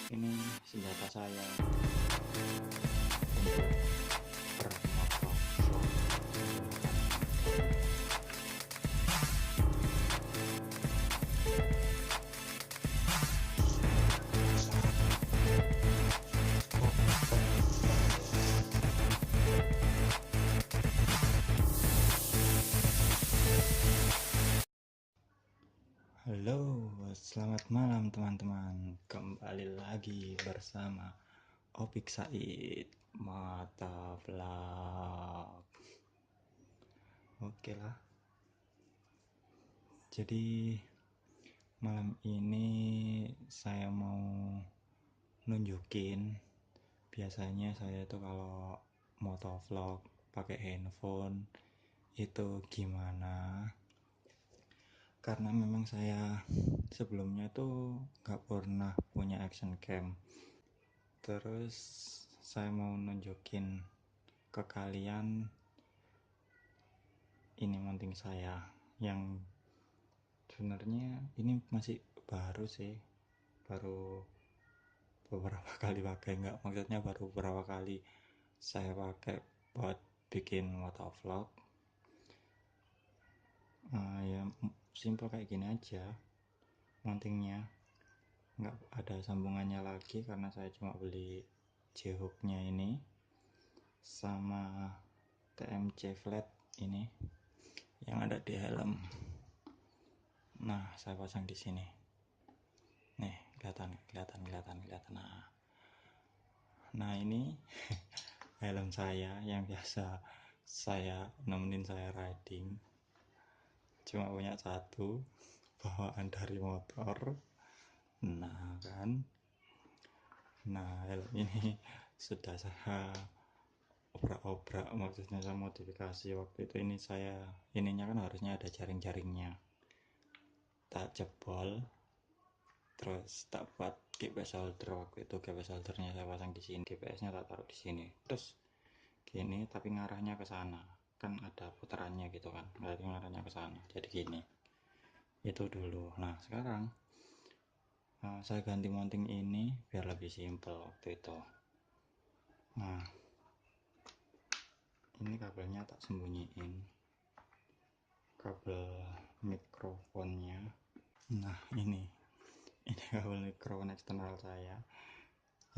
Ini senjata saya untuk bermotovlog. Halo, selamat malam teman-teman. Kembali lagi bersama Opik Said Motovlog. Oke lah. Jadi malam ini saya mau nunjukin, biasanya saya tuh kalau motovlog pakai handphone itu gimana. Karena memang saya sebelumnya tuh gak pernah punya action cam. Terus saya mau nunjukin ke kalian ini mounting saya yang sebenarnya ini masih baru sih, baru beberapa kali pakai, enggak, maksudnya baru beberapa kali saya pakai buat bikin motovlog. Ya simple kayak gini aja mountingnya, nggak ada sambungannya lagi karena saya cuma beli J-hooknya ini sama TMC flat ini yang ada di helm. Nah, saya pasang di sini. Nih, kelihatan. Nah, ini helm saya yang biasa saya nemenin saya riding. Cuma punya satu, bawaan dari motor. Nah, kan. Nah, helm ini sudah saya obrak-obrak, maksudnya saya modifikasi. Waktu itu ini saya, ininya kan harusnya ada jaring-jaringnya, tak jebol, terus tak buat GPS holder. Waktu itu GPS holdernya saya pasang di sini, GPS-nya tak taruh di sini, terus gini tapi ngarahnya ke sana, kan ada putarannya gitu kan, ngarahnya ke sana, jadi gini. Itu dulu. Nah, sekarang saya ganti mounting ini biar lebih simple waktu itu. Nah, ini kabelnya tak sembunyiin, kabel mikrofonnya. Nah, ini kabel mikrofon eksternal saya.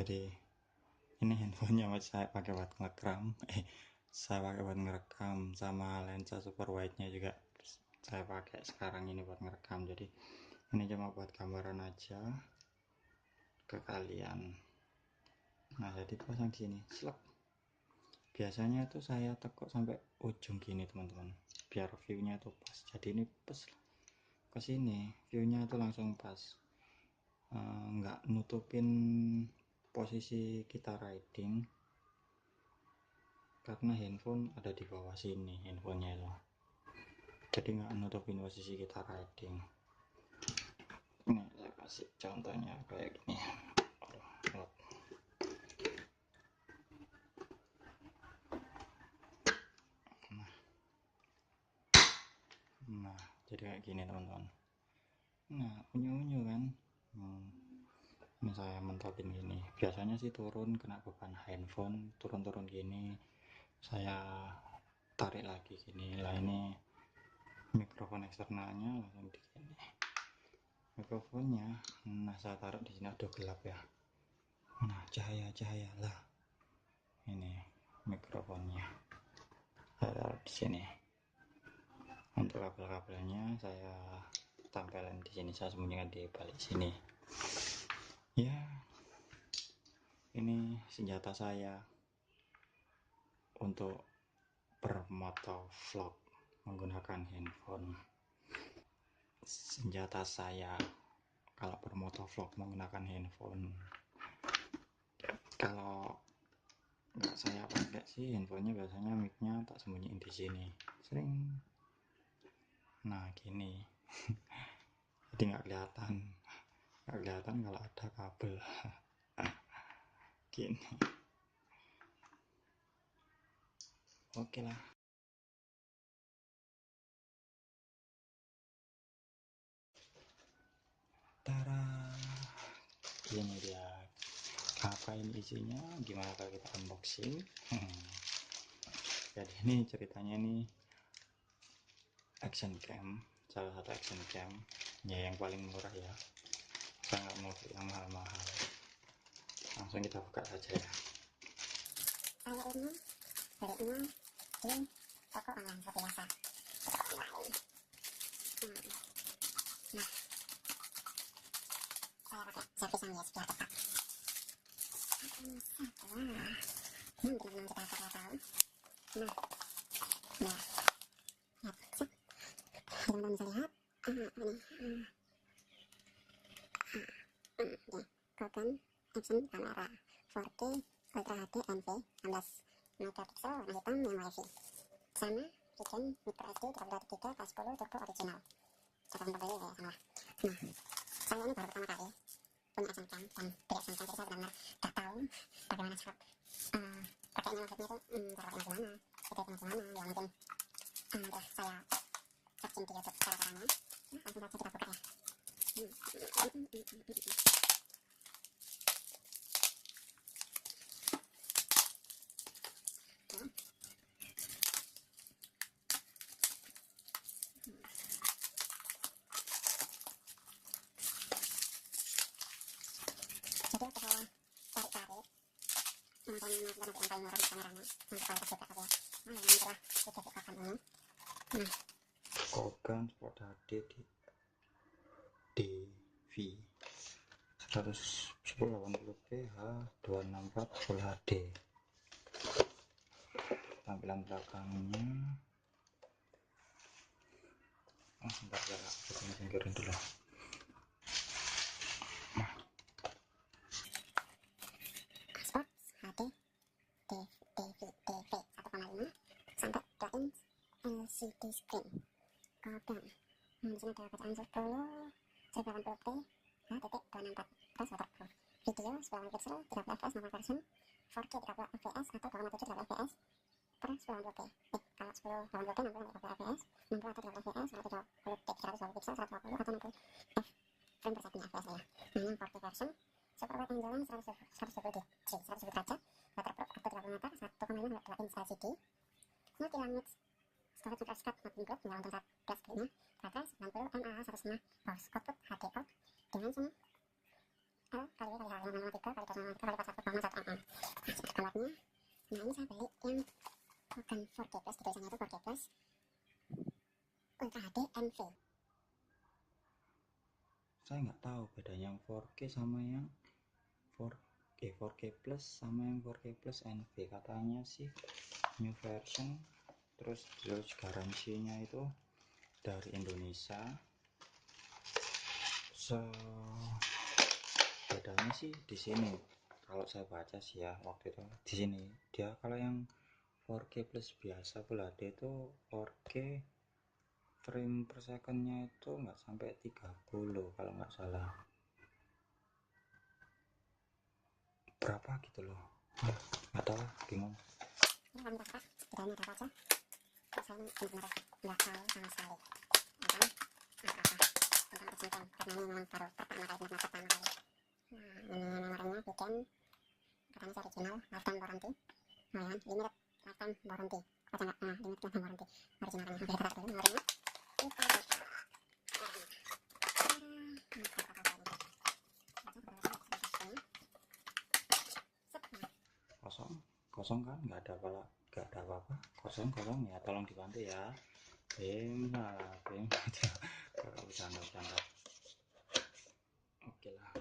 Jadi ini handphonenya saya pakai buat ngerekam, sama lensa super wide-nya juga saya pakai sekarang ini buat ngerekam. Jadi ini cuma buat gambaran aja ke kalian. Nah, jadi pasang di sini, slep. Biasanya itu saya tekuk sampai ujung gini teman-teman, biar view-nya itu pas. Jadi ini pas ke sini, view-nya itu langsung pas, nggak nutupin posisi kita riding karena handphone ada di bawah sini, handphonenya itu, jadi nggak nutupin posisi kita riding. Ini saya kasih contohnya kayak gini. Nah, jadi kayak gini teman-teman. Nah, unyu-unyu kan. Ini saya mentopin gini. Biasanya sih turun kena beban handphone, turun gini, saya tarik lagi gini. Lah, ini mikrofon eksternalnya langsung di sini. Mikrofonnya, nah saya taruh di sini. Aduh, gelap ya. Nah, cahaya lah. Ini mikrofonnya saya taruh di sini. Untuk kabel-kabelnya saya tempelin di sini, saya sembunyikan di balik sini. Ya, ini senjata saya untuk bermotovlog menggunakan handphone. Senjata saya kalau bermotovlog menggunakan handphone. Kalau nggak saya pakai sih handphonenya, biasanya mic-nya tak sembunyiin di sini, sering. Nah, gini. Jadi nggak kelihatan kalau ada kabel. Gini. Oke lah. Tara, ini dia Apa ini isinya, gimana kalau kita unboxing. Jadi ini ceritanya nih action cam, salah satu action cam ya yang paling murah ya, saya nggak mau yang mahal-mahal. Langsung kita buka saja ya. Saya ini belinya di toko online seperti biasa. Nah, saya pakai servisan ya biar tetap. Ini benar-benar kita tahu. Nah, ya, lihat, cek. Teman-teman bisa lihat. Ini, ya, Canon action kamera 4K Ultra HD NV 16 megapiksel warna hitam yang wifi. Sama bikin micro SD 32 GB K10 turbo original. Coba pembeli ya sama. Nah, saya ini baru pertama kali punya action cam dan tidak sangka, jadi saya benar-benar tak tahu bagaimana cara pakainya, maksudnya itu cara pakainya gimana, seperti gimana ya, mungkin terus saya searching di YouTube cara-caranya. Langsung saja kita buka ya. Jadi aku saya cari-cari yang paling murah di kameranya, yang kualitas juga tapi ya. Nah, yang murah itu si Canon ini. Nah, Canon Sport HD DV 11080p H 264 Full HD. Tampilan belakangnya, sebentar ya, kita singkirin dulu. Sports HD DV 1,5 sampai 2 inch LCD screen. Canon. Di sini ada bacaan 1080p H.264 plus waterproof. Video 90 pixel 30 fps normal version, 4K 30 fps atau 2,7 30 fps per 90p. Kalau 10 80p 60 fps, 60 atau 30 fps, kalau 30 pixel 120 atau 60 frame per second fps ya. Nah, yang 4K version super wide angle 120 derajat, waterproof up to 30 meter, 1,5 inch LCD, multi language storage superscat not include, tinggal untuk 14 screen-nya, baterai 90 mAh 1,5 volts, output HD out, dimension L kali W kali H 5,3 kali 2,3 kali 1,1 mm. Nah, alatnya, nah ini saya beli yang bukan 4K plus, di tulisannya itu 4K plus Ultra HD NV. Saya nggak tahu bedanya yang 4K sama yang 4K plus sama yang 4K plus NV. Katanya sih new version, terus garansinya itu dari Indonesia. Bedanya sih di sini, kalau saya baca sih ya waktu itu di sini dia, kalau yang 4K plus biasa Full HD itu 4K frame per secondnya itu nggak sampai 30 kalau nggak salah, berapa gitu loh, nggak tahu, bingung. Ini kalau minta bedanya ada apa aja, saya ini benar-benar nggak tahu sama sekali. Makanya apa-apa tentang action cam, karena ini memang baru pertama kali. Nah, ini memorinya bikin katanya original lifetime warranty. Nah, ya, limited lifetime warranty. Baca nggak? Nah, limited lifetime warranty originalnya. Oke, kita lihat dulu memorinya. Kita lihat. Kosong kan, nggak ada apa-apa, kosong ya, tolong dibantu ya. Bim kalau bercanda. Oke lah,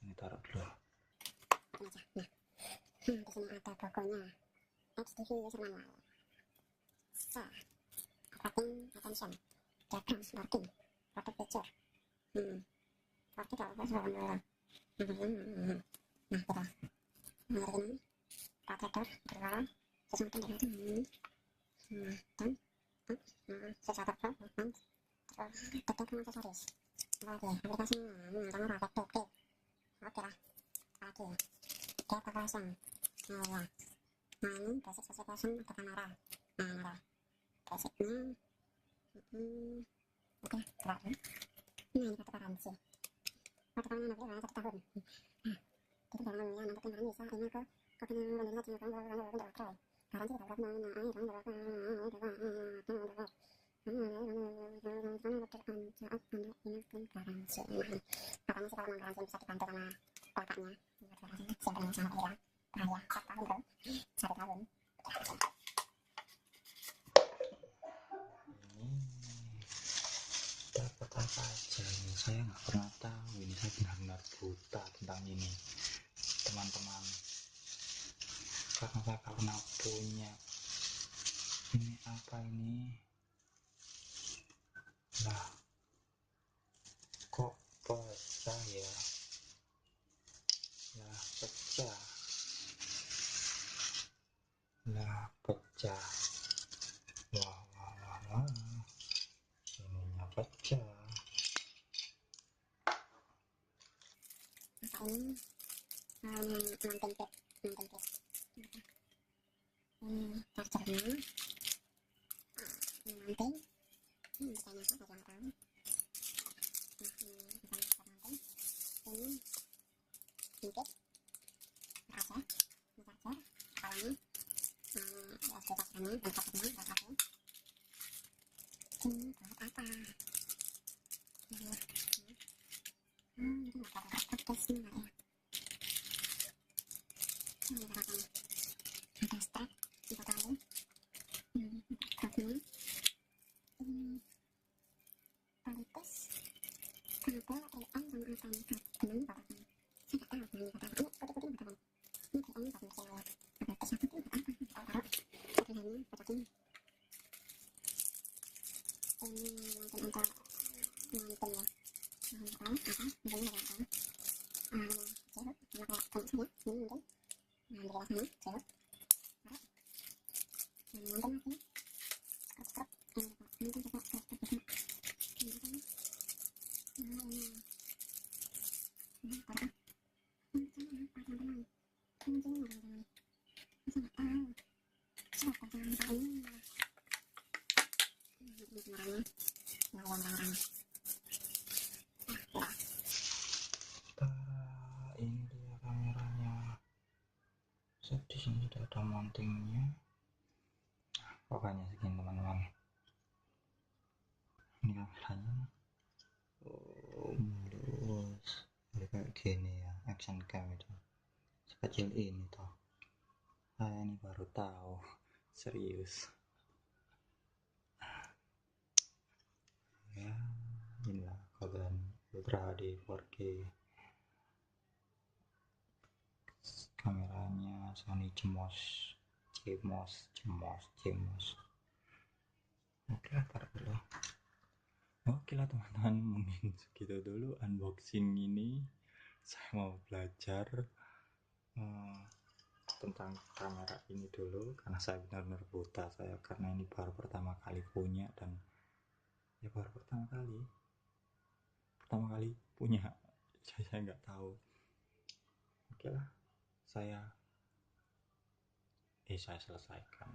ini taruh dulu. Nah, di sini ada bukunya. HDV user manual. Attracting attention. Diagrams working. Photo picture. Photo kalau pas sudah mulai. Nah, kita. Nah, ini protektor berwarna sesuatu dengan dan sesuatu dan detek aksesoris. Lagi aplikasinya jangan rakyat klik. Oke lah. Lagi data pasang. Nah ya, nah ini basic specification untuk kamera. Nah ini lah basicnya. Oke, keluar. Nah ini kartu garansi. Kartu garansi nanti 1 tahun. Nah, jadi dalam dapat apa aja ini, saya nggak pernah tahu ini, saya benar-benar buta tentang ini teman-teman, karena saya pernah punya ini. Apa ini lah, kok pecah ya, lah pecah, lah pecah, wah wah wah wah, ininya pecah. Ini dia kameranya. Set, di sini sudah ada mountingnya. Pokoknya segini teman-teman. Ini kameranya. Oh, mulus. Jadi kayak gini ya, action cam itu. Sekecil ini toh. Saya ini baru tahu. Serius. Ya, inilah kalian Ultra HD 4K. Kameranya Sony CMOS. Oke lah, taruh dulu. Oke lah teman-teman, mungkin segitu dulu unboxing ini. Saya mau belajar tentang kamera ini dulu, karena saya benar-benar buta saya, karena ini baru pertama kali punya, dan ya baru pertama kali punya. Saya nggak tahu. Oke lah, saya selesaikan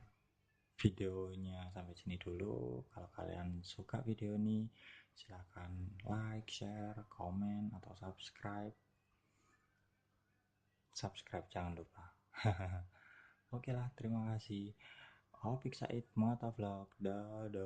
videonya sampai sini dulu. Kalau kalian suka video ini, silahkan like, share, komen, atau subscribe jangan lupa. Oke lah, terima kasih. Opik Said Motovlog. Dadah.